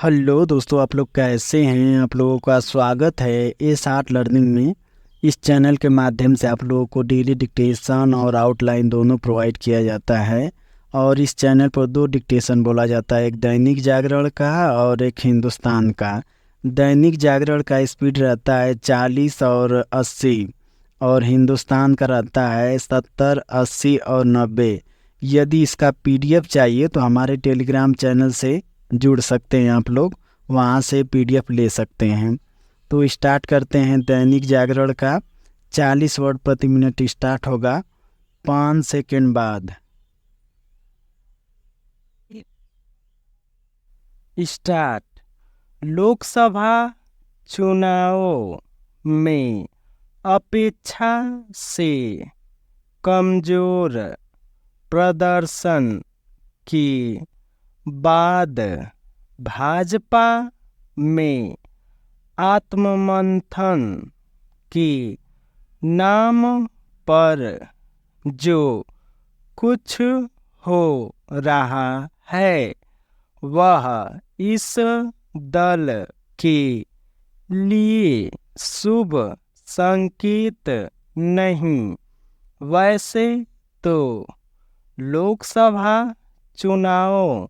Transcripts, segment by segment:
Hello दोस्तों, आप लोग कैसे हैं। आप लोगों का स्वागत है एस आर्ट लर्निंग में। इस चैनल के माध्यम से आप लोगों को डेली डिक्टेशन और आउटलाइन दोनों प्रोवाइड किया जाता है। और इस चैनल पर दो डिक्टेशन बोला जाता है, एक दैनिक जागरण का और एक हिंदुस्तान का। दैनिक जागरण का स्पीड रहता है 40 और 80, और हिंदुस्तान का रहता है 70, 80 और 90। यदि इसका पीडीएफ चाहिए तो हमारे टेलीग्राम चैनल से जुड़ सकते हैं आप लोग, वहाँ से पीडीएफ ले सकते हैं। तो स्टार्ट करते हैं दैनिक जागरण का। 40 वर्ड प्रति मिनट स्टार्ट होगा 5 सेकंड बाद। स्टार्ट। लोकसभा चुनावों में अपेक्षा से कमजोर प्रदर्शन के बाद भाजपा में आत्ममंथन के नाम पर जो कुछ हो रहा है वह इस दल के लिए शुभ संकेत नहीं। वैसे तो लोकसभा चुनावों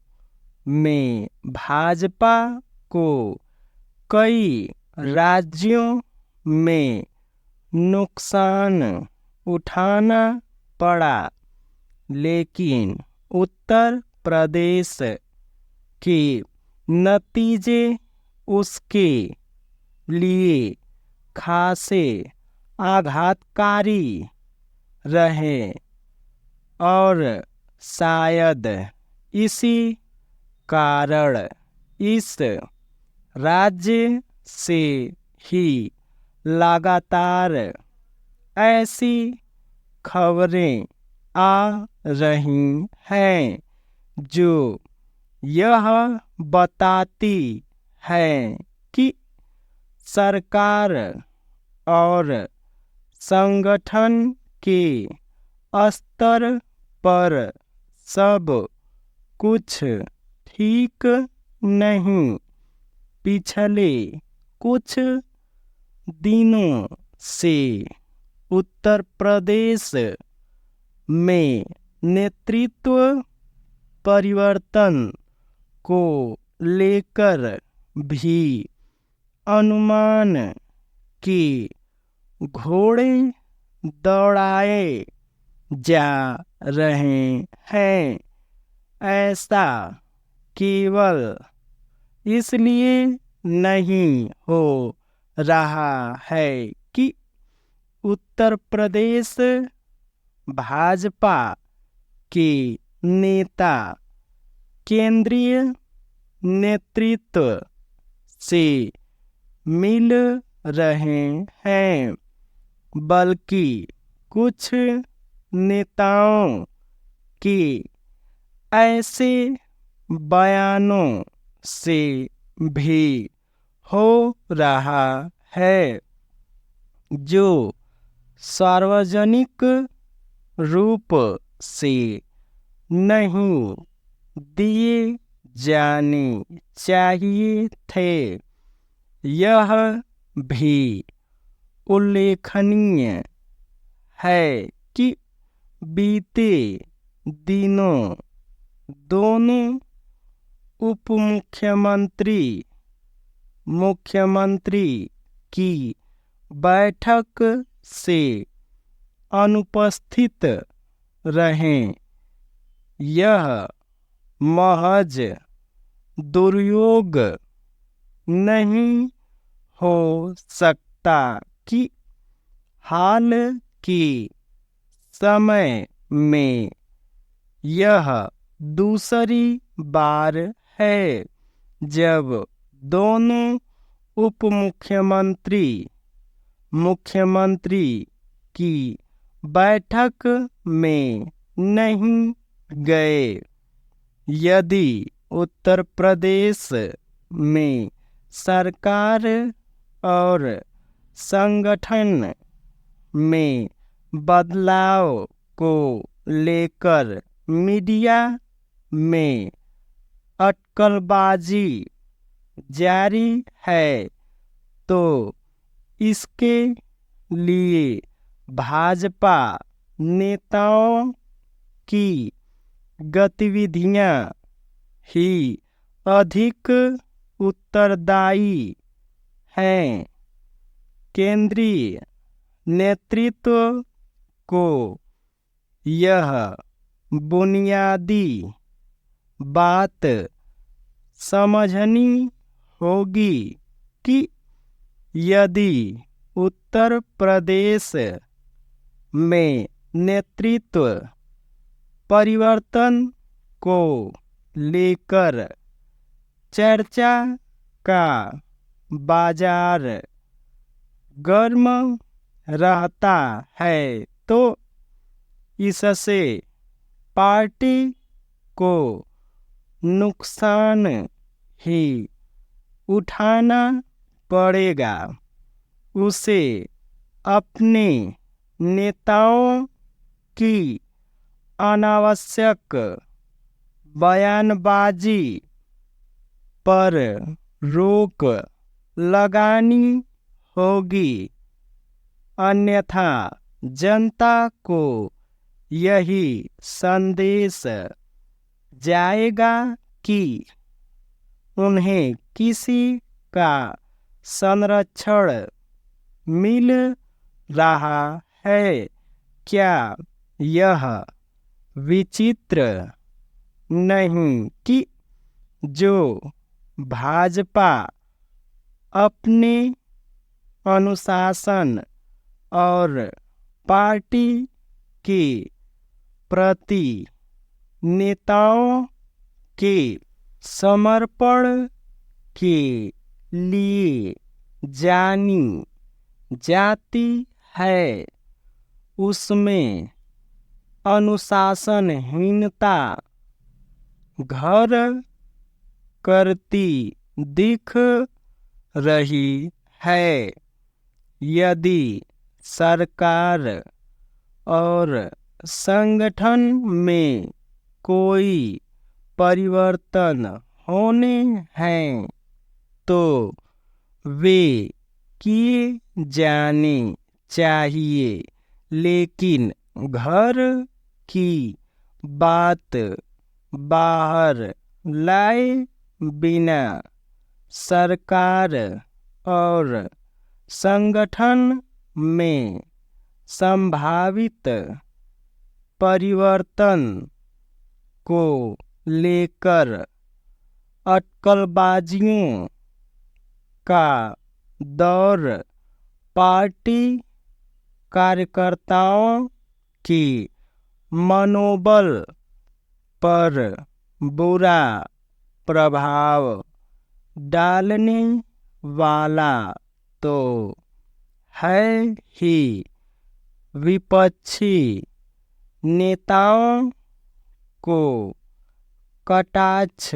में भाजपा को कई राज्यों में नुकसान उठाना पड़ा, लेकिन उत्तर प्रदेश के नतीजे उसके लिए खासे आघातकारी रहे। और शायद इसी कारण इस राज्य से ही लगातार ऐसी खबरें आ रही हैं जो यह बताती हैं कि सरकार और संगठन के स्तर पर सब कुछ ठीक नहीं। पिछले कुछ दिनों से उत्तर प्रदेश में नेतृत्व परिवर्तन को लेकर भी अनुमान के घोड़े दौड़ाए जा रहे हैं। ऐसा केवल इसलिए नहीं हो रहा है कि उत्तर प्रदेश भाजपा के नेता केंद्रीय नेतृत्व से मिल रहे हैं, बल्कि कुछ नेताओं के ऐसे बयानों से भी हो रहा है जो सार्वजनिक रूप से नहीं दिए जाने चाहिए थे। यह भी उल्लेखनीय है कि बीते दिनों दोनों उप मुख्यमंत्री मुख्यमंत्री की बैठक से अनुपस्थित रहे। यह महज दुर्योग नहीं हो सकता कि हाल के समय में यह दूसरी बार है जब दोनों उप मुख्यमंत्री की बैठक में नहीं गए। यदि उत्तर प्रदेश में सरकार और संगठन में बदलाव को लेकर मीडिया में अटकलबाजी जारी है, तो इसके लिए भाजपा नेताओं की गतिविधियां ही अधिक उत्तरदायी हैं। केंद्रीय नेतृत्व को यह बुनियादी बात समझनी होगी कि यदि उत्तर प्रदेश में नेतृत्व परिवर्तन को लेकर चर्चा का बाजार गर्म रहता है, तो इससे पार्टी को नुकसान ही उठाना पड़ेगा। उसे अपने नेताओं की अनावश्यक बयानबाजी पर रोक लगानी होगी, अन्यथा जनता को यही संदेश जाएगा कि उन्हें किसी का संरक्षण मिल रहा है। क्या यह विचित्र नहीं कि जो भाजपा अपने अनुशासन और पार्टी के प्रति नेताओं के समर्पण के लिए जानी जाती है, उसमें अनुशासनहीनता घर करती दिख रही है। यदि सरकार और संगठन में कोई परिवर्तन होने हैं, तो वे किए जाने चाहिए, लेकिन घर की बात बाहर लाए बिना सरकार और संगठन में संभावित परिवर्तन को लेकर अटकलबाजियों का दौर पार्टी कार्यकर्ताओं के मनोबल पर बुरा प्रभाव डालने वाला तो है ही, विपक्षी नेताओं को कटाक्ष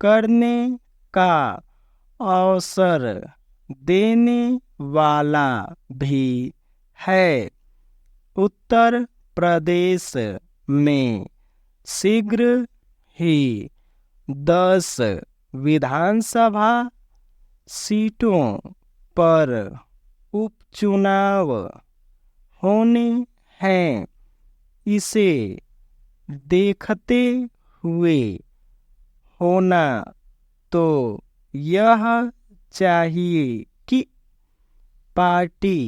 करने का अवसर देने वाला भी है। उत्तर प्रदेश में शीघ्र ही 10 विधानसभा सीटों पर उपचुनाव होने हैं। इसे देखते हुए होना तो यह चाहिए कि पार्टी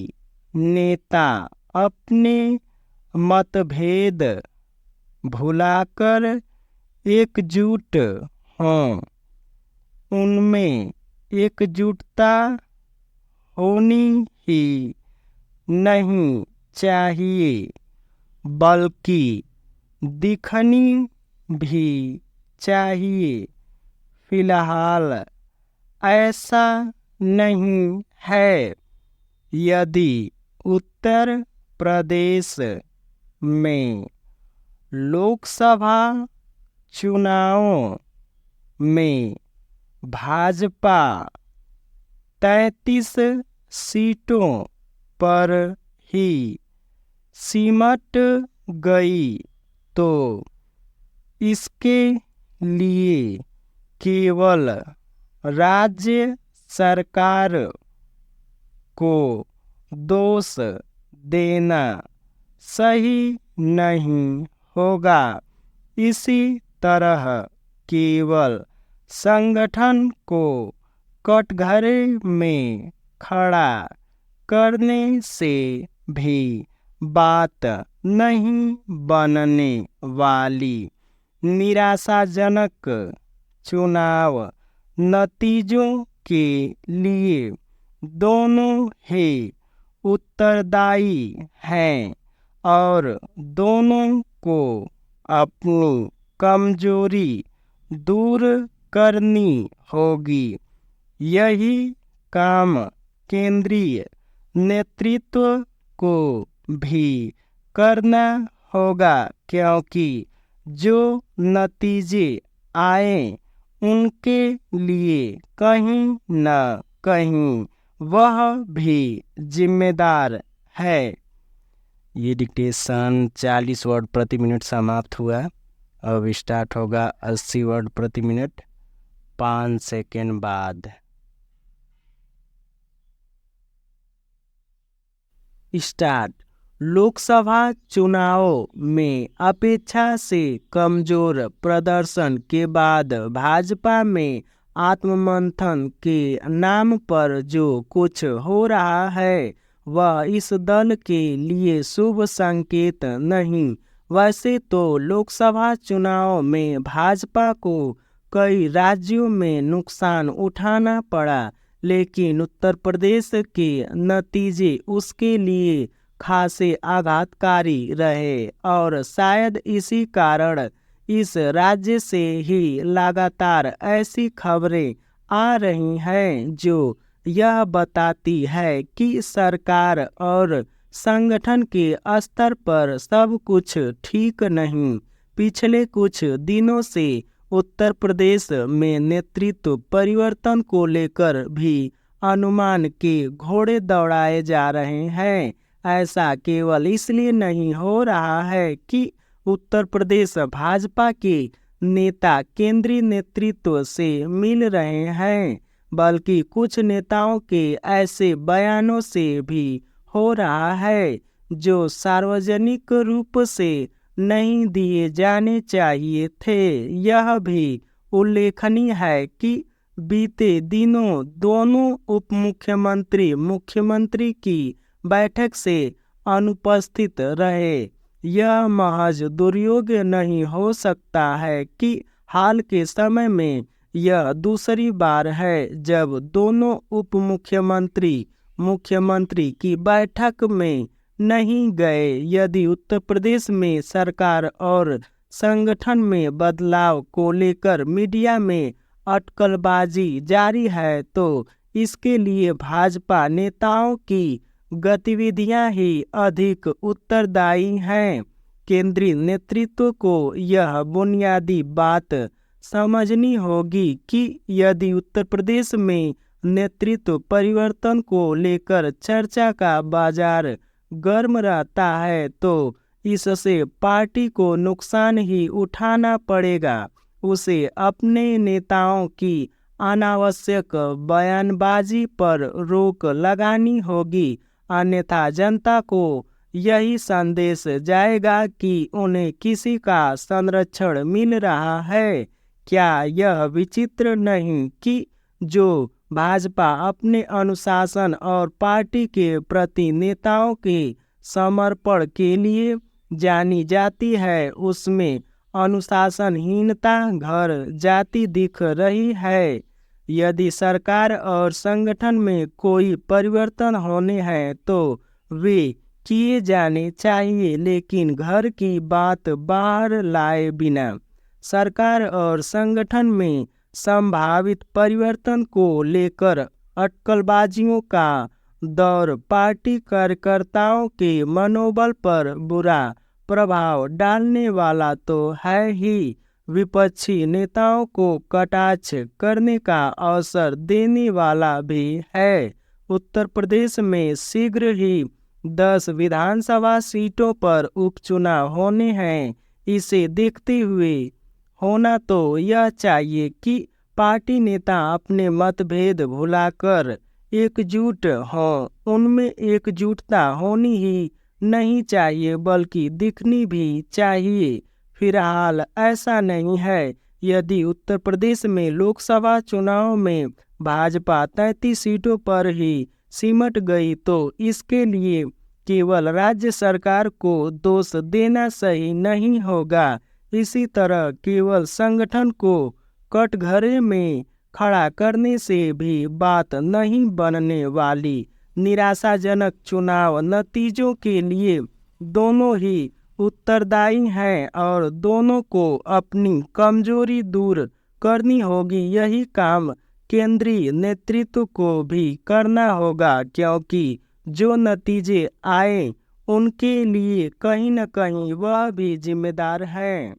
नेता अपने मतभेद भुलाकर एकजुट हों। उनमें एकजुटता होनी ही नहीं चाहिए, बल्कि दिखनी भी चाहिए। फिलहाल ऐसा नहीं है। यदि उत्तर प्रदेश में लोकसभा चुनावों में भाजपा 33 सीटों पर ही सिमट गई, तो इसके लिए केवल राज्य सरकार को दोष देना सही नहीं होगा। इसी तरह केवल संगठन को कटघरे में खड़ा करने से भी बात नहीं बनने वाली। निराशाजनक चुनाव नतीजों के लिए दोनों ही उत्तरदायी हैं और दोनों को अपनी कमजोरी दूर करनी होगी। यही काम केंद्रीय नेतृत्व को भी करना होगा, क्योंकि जो नतीजे आए उनके लिए कहीं न कहीं वह भी जिम्मेदार है। ये डिक्टेशन 40 वर्ड प्रति मिनट समाप्त हुआ। अब स्टार्ट होगा 80 वर्ड प्रति मिनट 5 सेकेंड बाद। स्टार्ट। लोकसभा चुनावों में अपेक्षा से कमजोर प्रदर्शन के बाद भाजपा में आत्ममंथन के नाम पर जो कुछ हो रहा है वह इस दल के लिए शुभ संकेत नहीं। वैसे तो लोकसभा चुनाव में भाजपा को कई राज्यों में नुकसान उठाना पड़ा, लेकिन उत्तर प्रदेश के नतीजे उसके लिए खासे आघातकारी रहे और शायद इसी कारण इस राज्य से ही लगातार ऐसी खबरें आ रही हैं जो यह बताती है कि सरकार और संगठन के स्तर पर सब कुछ ठीक नहीं। पिछले कुछ दिनों से उत्तर प्रदेश में नेतृत्व परिवर्तन को लेकर भी अनुमान के घोड़े दौड़ाए जा रहे हैं। ऐसा केवल इसलिए नहीं हो रहा है कि उत्तर प्रदेश भाजपा के नेता केंद्रीय नेतृत्व से मिल रहे हैं, बल्कि कुछ नेताओं के ऐसे बयानों से भी हो रहा है जो सार्वजनिक रूप से नहीं दिए जाने चाहिए थे। यह भी उल्लेखनीय है कि बीते दिनों दोनों उप मुख्यमंत्री मुख्यमंत्री की बैठक से अनुपस्थित रहे। यह महज दुर्योग नहीं हो सकता है कि हाल के समय में यह दूसरी बार है जब दोनों उप मुख्यमंत्री मुख्यमंत्री की बैठक में नहीं गए। यदि उत्तर प्रदेश में सरकार और संगठन में बदलाव को लेकर मीडिया में अटकलबाजी जारी है तो इसके लिए भाजपा नेताओं की गतिविधियां ही अधिक उत्तरदायी हैं। केंद्रीय नेतृत्व को यह बुनियादी बात समझनी होगी कि यदि उत्तर प्रदेश में नेतृत्व परिवर्तन को लेकर चर्चा का बाजार गर्म रहता है तो इससे पार्टी को नुकसान ही उठाना पड़ेगा। उसे अपने नेताओं की अनावश्यक बयानबाजी पर रोक लगानी होगी, अन्यथा जनता को यही संदेश जाएगा कि उन्हें किसी का संरक्षण मिल रहा है। क्या यह विचित्र नहीं कि जो भाजपा अपने अनुशासन और पार्टी के प्रति नेताओं के समर्पण के लिए जानी जाती है, उसमें अनुशासनहीनता घर जाती दिख रही है। यदि सरकार और संगठन में कोई परिवर्तन होने हैं तो वे किए जाने चाहिए, लेकिन घर की बात बाहर लाए बिना सरकार और संगठन में संभावित परिवर्तन को लेकर अटकलबाजियों का दौर पार्टी कार्यकर्ताओं के मनोबल पर बुरा प्रभाव डालने वाला तो है ही, विपक्षी नेताओं को कटाक्ष करने का अवसर देने वाला भी है। उत्तर प्रदेश में शीघ्र ही 10 विधानसभा सीटों पर उपचुनाव होने हैं। इसे देखते हुए होना तो यह चाहिए कि पार्टी नेता अपने मतभेद भुलाकर एकजुट हों। उनमें एकजुटता होनी ही नहीं चाहिए बल्कि दिखनी भी चाहिए। फिलहाल ऐसा नहीं है। यदि उत्तर प्रदेश में लोकसभा चुनाव में भाजपा 33 सीटों पर ही सिमट गई तो इसके लिए केवल राज्य सरकार को दोष देना सही नहीं होगा। इसी तरह केवल संगठन को कटघरे में खड़ा करने से भी बात नहीं बनने वाली। निराशाजनक चुनाव नतीजों के लिए दोनों ही उत्तरदायी हैं और दोनों को अपनी कमजोरी दूर करनी होगी। यही काम केंद्रीय नेतृत्व को भी करना होगा, क्योंकि जो नतीजे आए उनके लिए कहीं न कहीं वह भी जिम्मेदार हैं।